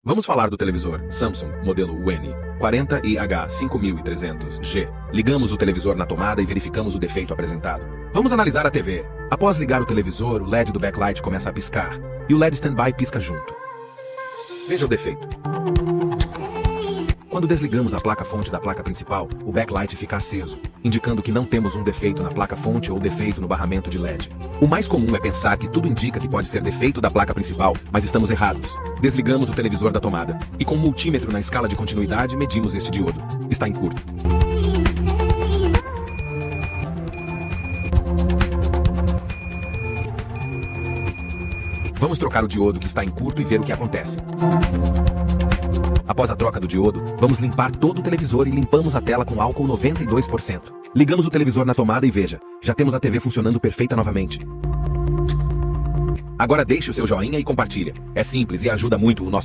Vamos falar do televisor Samsung, modelo UN40IH5300G. Ligamos o televisor na tomada e verificamos o defeito apresentado. Vamos analisar a TV. Após ligar o televisor, o LED do backlight começa a piscar e o LED standby pisca junto. Veja o defeito. Quando desligamos a placa-fonte da placa principal, o backlight fica aceso, indicando que não temos um defeito na placa-fonte ou defeito no barramento de LED. O mais comum é pensar que tudo indica que pode ser defeito da placa principal, mas estamos errados. Desligamos o televisor da tomada e com um multímetro na escala de continuidade medimos este diodo. Está em curto. Vamos trocar o diodo que está em curto e ver o que acontece. Após a troca do diodo, vamos limpar todo o televisor e limpamos a tela com álcool 92%. Ligamos o televisor na tomada e veja, já temos a TV funcionando perfeita novamente. Agora deixe o seu joinha e compartilha. É simples e ajuda muito o nosso